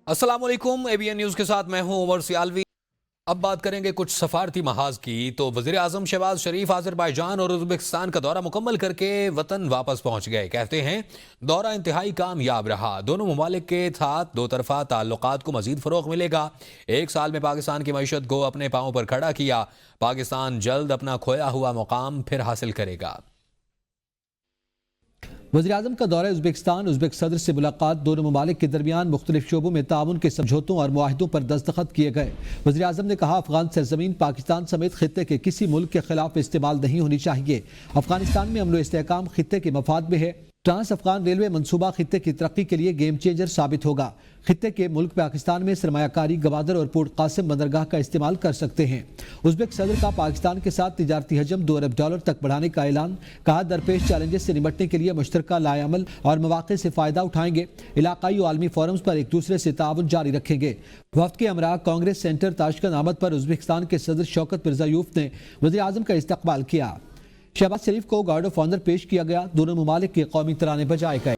السلام علیکم، ABN news کے ساتھ میں ہوں عمر سیالوی۔ اب بات کریں گے کچھ سفارتی محاذ کی۔ تو وزیر اعظم شہباز شریف آذربائیجان اور ازبکستان کا دورہ مکمل کر کے وطن واپس پہنچ گئے۔ کہتے ہیں دورہ انتہائی کامیاب رہا، دونوں ممالک کے ساتھ دو طرفہ تعلقات کو مزید فروغ ملے گا۔ ایک سال میں پاکستان کی معیشت کو اپنے پاؤں پر کھڑا کیا، پاکستان جلد اپنا کھویا ہوا مقام پھر حاصل کرے گا۔ وزیراعظم کا دورہ ازبکستان، ازبک صدر سے ملاقات، دونوں ممالک کے درمیان مختلف شعبوں میں تعاون کے سمجھوتوں اور معاہدوں پر دستخط کیے گئے۔ وزیراعظم نے کہا افغان سرزمین پاکستان سمیت خطے کے کسی ملک کے خلاف استعمال نہیں ہونی چاہیے۔ افغانستان میں امن و استحکام خطے کے مفاد میں ہے۔ ٹرانس افغان ریلوے منصوبہ خطے کی ترقی کے لیے گیم چینجر ثابت ہوگا۔ خطے کے ملک پاکستان میں سرمایہ کاری، گوادر اور پورٹ قاسم بندرگاہ کا استعمال کر سکتے ہیں۔ ازبک صدر کا پاکستان کے ساتھ تجارتی حجم $2 ارب تک بڑھانے کا اعلان، کہا درپیش چیلنجز سے نمٹنے کے لیے مشترکہ لائے عمل اور مواقع سے فائدہ اٹھائیں گے، علاقائی و عالمی فورمز پر ایک دوسرے سے تعاون جاری رکھیں گے۔ وفد کے ہمراہ کانگریس سینٹر تاشقند آمد پر ازبکستان کے صدر شوکت مرزایوف نے وزیر اعظم کا استقبال کیا۔ شہباز شریف کو گارڈ آف آنر پیش کیا گیا، دونوں ممالک کے قومی ترانے بجائے گئے۔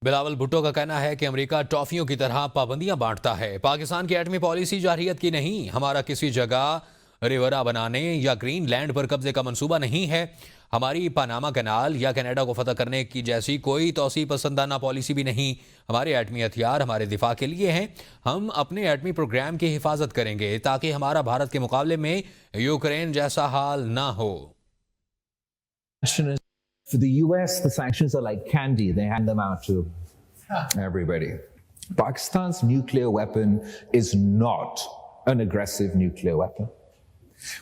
بلاول بھٹو کا کہنا ہے کہ امریکہ ٹافیوں کی طرح پابندیاں بانٹتا ہے، پاکستان کی ایٹمی پالیسی جارحیت کی نہیں، ہمارا کسی جگہ ریورا بنانے یا گرین لینڈ پر قبضے کا منصوبہ نہیں ہے، ہماری پاناما کینال یا کینیڈا کو فتح کرنے کی جیسی کوئی توسیع پسندانہ پالیسی بھی نہیں، ہمارے ایٹمی ہتھیار ہمارے دفاع کے لیے ہیں، ہم اپنے ایٹمی پروگرام کی حفاظت کریں گے تاکہ ہمارا بھارت کے مقابلے میں یوکرین جیسا حال نہ ہو۔ For the US, the sanctions are like candy. They hand them out to everybody. Pakistan's nuclear weapon is not an aggressive nuclear weapon.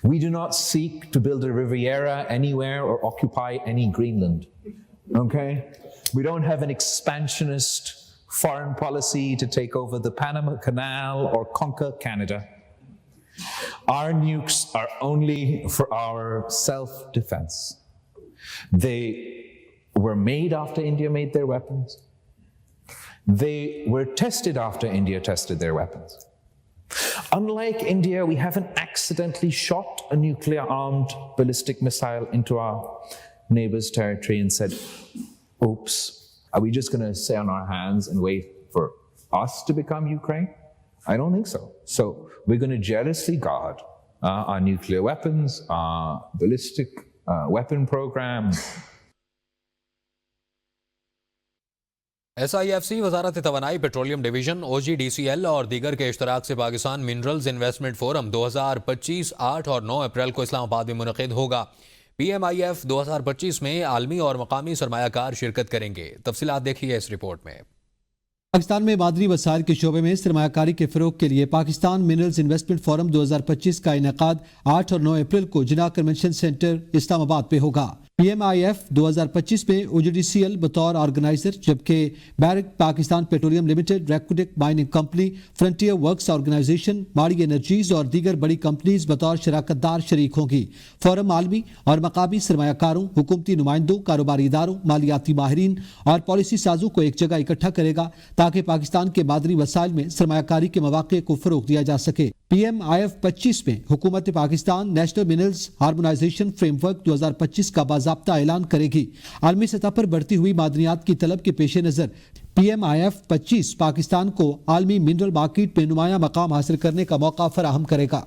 We do not seek to build a Riviera anywhere or occupy any Greenland. Okay? We don't have an expansionist foreign policy to take over the Panama Canal or conquer Canada. Our nukes are only for our self-defense. They were made after India made their weapons. They were tested after India tested their weapons. Unlike India, we haven't accidentally shot a nuclear-armed ballistic missile into our neighbor's territory and said, oops, are we just going to sit on our hands and wait for us to become Ukraine? I don't think so. So we're going to jealously guard our nuclear weapons, our ballistic weapon program. SIFC وزارت توانائی، petroleum division, OGDCL اور دیگر کے اشتراک سے Pakistan minerals investment forum 2025 8 اور 9 April کو اسلام آباد میں منعقد ہوگا۔ PMIF 2025 میں عالمی اور مقامی سرمایہ کار شرکت کریں گے۔ تفصیلات دیکھیے اس رپورٹ میں۔ پاکستان میں معدنی وسائل کے شعبے میں سرمایہ کاری کے فروغ کے لیے پاکستان منرلز انویسٹمنٹ فورم 2025 کا انعقاد 8 اور 9 اپریل کو جناح کنونشن سینٹر اسلام آباد پہ ہوگا۔ PMIF 2025 میں OGDCL بطور آرگنائزر، جبکہ Barrick Pakistan petroleum limited, Reko Diq mining company, frontier works organisation, Mari energies اور دیگر بڑی کمپنیز بطور شراکت دار شریک ہوں گی۔ فورم عالمی اور مقامی سرمایہ کاروں، حکومتی نمائندوں، کاروباری اداروں، مالیاتی ماہرین اور پالیسی سازوں کو ایک جگہ اکٹھا کرے گا تاکہ پاکستان کے معدنی وسائل میں سرمایہ کاری کے مواقع کو فروغ دیا جا سکے۔ PMIF 25 میں حکومت Pakistan national minerals harmonisation frame work 2025 کا باضابطہ اعلان کرے گی۔ عالمی سطح پر بڑھتی ہوئی معدنیات کی طلب کے پیش نظر PMIF 25 پاکستان کو عالمی منرل مارکیٹ میں نمایاں مقام حاصل کرنے کا موقع فراہم کرے گا۔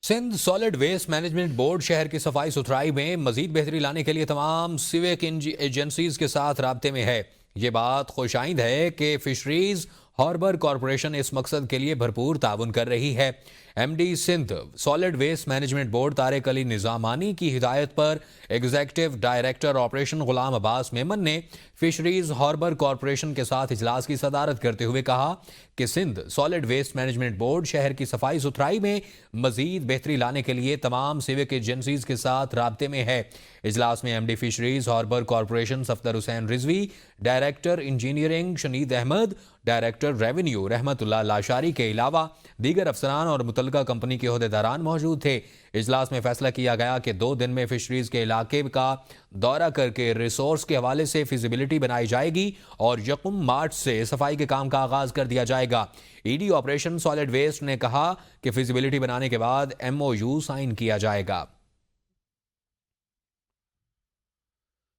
Sindh solid waste management board شہر کی صفائی ستھرائی میں مزید بہتری لانے کے لیے تمام سیوک ایجنسیز کے ساتھ رابطے میں ہے۔ یہ بات خوش آئند ہے کہ فشریز ہاربر کارپوریشن اس مقصد کے لیے بھرپور تعاون کر رہی ہے۔ MD Sindh solid waste management board Tariq Ali Nizamani کی ہدایت پر executive director operation Ghulam Abbas Memon نے فشریز ہاربر کارپوریشن کے ساتھ اجلاس کی صدارت کرتے ہوئے کہا کہ Sindh solid waste management board شہر کی صفائی ستھرائی میں مزید بہتری لانے کے لیے تمام سیوک ایجنسیز کے ساتھ رابطے میں ہے۔ اجلاس میں MD fisheries harbour corporation Safdar Hussain Rizvi, director engineering Shaneed Ahmed, director revenue Rehmat Ullah Lashari کے علاوہ دیگر افسران اور متعلقہ کمپنی کے عہدیداران موجود تھے۔ اجلاس میں فیصلہ کیا گیا کہ 2 دن میں فشریز کے علاقے کا دورہ کر کے ریسورس کے حوالے سے فیزیبلٹی بنائی جائے گی اور 1 مارچ سے صفائی کے کام کا آغاز کر دیا جائے گا۔ ED آپریشن سالڈ ویسٹ نے کہا کہ فیزیبلٹی بنانے کے بعد MOU سائن کیا جائے گا۔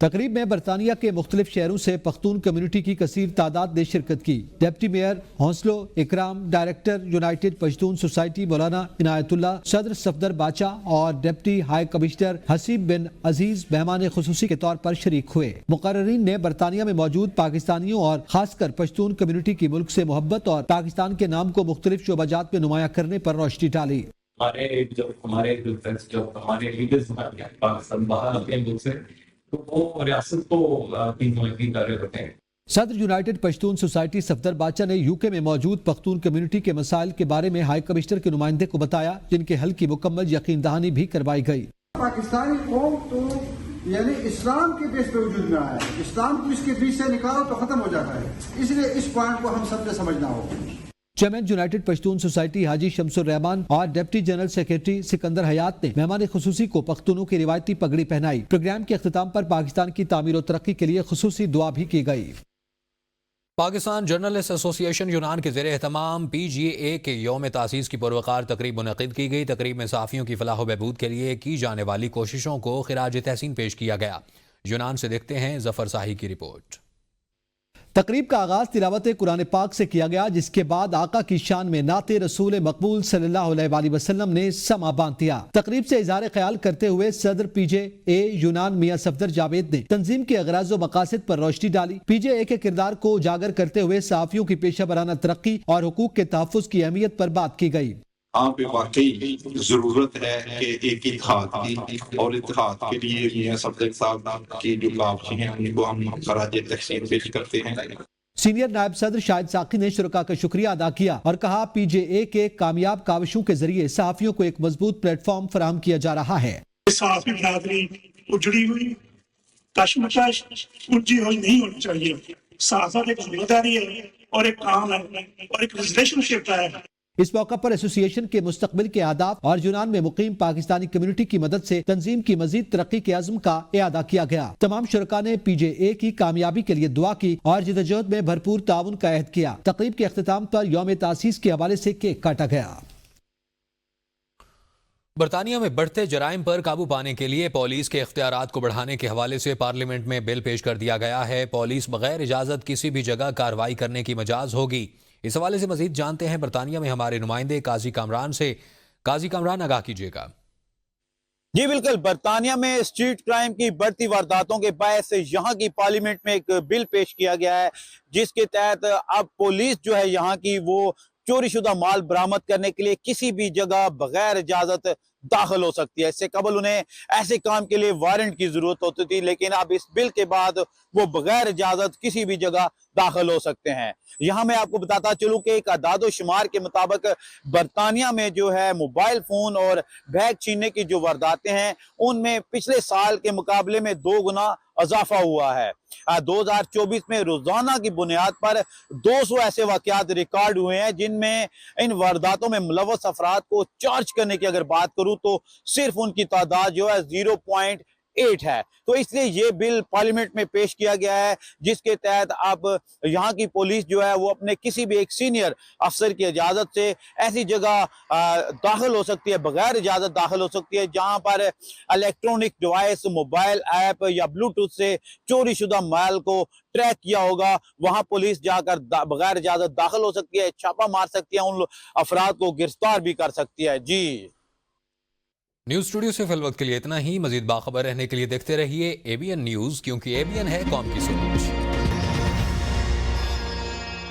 تقریب میں برطانیہ کے مختلف شہروں سے پختون کمیونٹی کی کثیر تعداد نے شرکت کی۔ ڈپٹی میئر حوصلو اکرام، ڈائریکٹر یونائٹڈ پشتون سوسائٹی مولانا عنایت اللہ، صدر صفدر باچا اور ڈپٹی ہائی کمشنر حسیب بن عزیز مہمان خصوصی کے طور پر شریک ہوئے۔ مقررین نے برطانیہ میں موجود پاکستانیوں اور خاص کر پشتون کمیونٹی کی ملک سے محبت اور پاکستان کے نام کو مختلف شعبہ جات میں نمایاں کرنے پر روشنی ڈالی۔ ہمارے لیڈرز پاکستان باہر آتے ہیں ملک سے تو وہ ریاست کو تنظیم کر رہے ہوتے ہیں۔ صدر یونائٹڈ پشتون سوسائٹی صفدر باچا نے یو کے میں موجود پختون کمیونٹی کے مسائل کے بارے میں ہائی کمشنر کے نمائندے کو بتایا، جن کے حل کی مکمل یقین دہانی بھی کروائی گئی۔ پاکستانی قوم تو یعنی اسلام کے بیس پہ وجود میں آیا ہے، اسلام کو اس کے بیچ سے نکالو تو ختم ہو جاتا ہے، اس لیے اس پوائنٹ کو ہم سب نے سمجھنا ہوگا۔ چیئرمین یونائٹڈ پشتون سوسائٹی حاجی شمس الرحمان اور ڈپٹی جنرل سیکریٹری سکندر حیات نے مہمان خصوصی کو پختونوں کی روایتی پگڑی پہنائی۔ پروگرام کے اختتام پر پاکستان کی تعمیر و ترقی کے لیے خصوصی دعا بھی کی گئی۔ پاکستان جرنلسٹ ایسوسی ایشن یونان کے زیر اہتمام PGA کے یوم تاسیس کی پروقار تقریب منعقد کی گئی۔ تقریب میں صحافیوں کی فلاح و بہبود کے لیے کی جانے والی کوششوں کو خراج تحسین پیش کیا گیا۔ یونان سے دیکھتے ہیں ظفر ساہی کی رپورٹ۔ تقریب کا آغاز تلاوت قرآن پاک سے کیا گیا، جس کے بعد آقا کی شان میں نعت رسول مقبول صلی اللہ علیہ وآلہ وسلم نے سما باندھ دیا۔ تقریب سے اظہار خیال کرتے ہوئے صدر PGA یونان میاں صفدر جاوید نے تنظیم کے اغراض و مقاصد پر روشنی ڈالی۔ PGA کے کردار کو اجاگر کرتے ہوئے صحافیوں کی پیشہ ورانہ ترقی اور حقوق کے تحفظ کی اہمیت پر بات کی گئی۔ یہاں پہ واقعی ضرورت ہے کہ ایک اتحاد کی، اور اتحاد کے لیے میاں صفدر صاحب کی جو کاوشیں ہیں ان کو ہم خراج تحسین پیش کرتے ہیں۔ سینئر نائب صدر شاہد ساقی نے شرکاء کا شکریہ ادا کیا اور کہا PGA کے کامیاب کاوشوں کے ذریعے صحافیوں کو ایک مضبوط پلیٹ فارم فراہم کیا جا رہا ہے۔ صحافی برادری اجڑی ہوئی، کشمکش الجھی ہوئی نہیں ہونی چاہیے۔ صحافت ایک ذمہ داری ہے اور ایک کام ہے اور ایک ریلیشن شپ ہے۔ اس موقع پر ایسوسی ایشن کے مستقبل کے اہداف اور یونان میں مقیم پاکستانی کمیونٹی کی مدد سے تنظیم کی مزید ترقی کے عزم کا اعادہ کیا گیا۔ تمام شرکاء نے PGA کی کامیابی کے لیے دعا کی اور جدوجہد میں بھرپور تعاون کا عہد کیا۔ تقریب کے اختتام پر یوم تاسیس کے حوالے سے کیک کاٹا گیا۔ برطانیہ میں بڑھتے جرائم پر قابو پانے کے لیے پولیس کے اختیارات کو بڑھانے کے حوالے سے پارلیمنٹ میں بل پیش کر دیا گیا ہے۔ پولیس بغیر اجازت کسی بھی جگہ کارروائی کرنے کی مجاز ہوگی۔ اس حوالے سے مزید جانتے ہیں برطانیہ میں ہمارے نمائندے قاضی کامران سے۔ قاضی کامران، آگاہ کیجیے گا۔ جی بالکل، برطانیہ میں اسٹریٹ کرائم کی بڑھتی وارداتوں کے باعث یہاں کی پارلیمنٹ میں ایک بل پیش کیا گیا ہے، جس کے تحت اب پولیس جو ہے یہاں کی وہ چوری شدہ مال برآمد کرنے کے لیے کسی بھی جگہ بغیر اجازت داخل ہو سکتی ہے۔ اس سے قبل انہیں ایسے کام کے لیے وارنٹ کی ضرورت ہوتی تھی، لیکن اب اس بل کے بعد وہ بغیر اجازت کسی بھی جگہ داخل ہو سکتے ہیں۔ یہاں میں آپ کو بتاتا چلوں کہ ایک اعداد و شمار کے مطابق برطانیہ میں جو ہے موبائل فون اور بیگ چھیننے کی جو وارداتیں ہیں ان میں پچھلے سال کے مقابلے میں 2 گنا اضافہ ہوا ہے۔ 2024 میں روزانہ کی بنیاد پر 200 ایسے واقعات ریکارڈ ہوئے ہیں، جن میں ان وارداتوں میں ملوث افراد کو چارج کرنے کی اگر بات کروں تو صرف ان کی تعداد جو ہے 0.8 ہے۔ تو اس لیے یہ بل پارلیمنٹ میں پیش کیا گیا ہے، جس کے تحت اب یہاں کی پولیس جو ہے وہ اپنے کسی بھی ایک سینئر افسر کی اجازت سے ایسی جگہ داخل ہو سکتی ہے، بغیر اجازت داخل ہو سکتی ہے جہاں پر الیکٹرانک ڈیوائس، موبائل ایپ یا بلوٹوتھ سے چوری شدہ مال کو ٹریک کیا ہوگا۔ وہاں پولیس جا کر بغیر اجازت داخل ہو سکتی ہے، چھاپا مار سکتی ہے، ان افراد کو گرفتار بھی کر سکتی ہے۔ جی نیوز اسٹوڈیو سے فی الوقت کے لیے اتنا ہی۔ مزید باخبر رہنے کے لیے دیکھتے رہیے ABN نیوز، کیونکہ ABN ہے قوم کی سن۔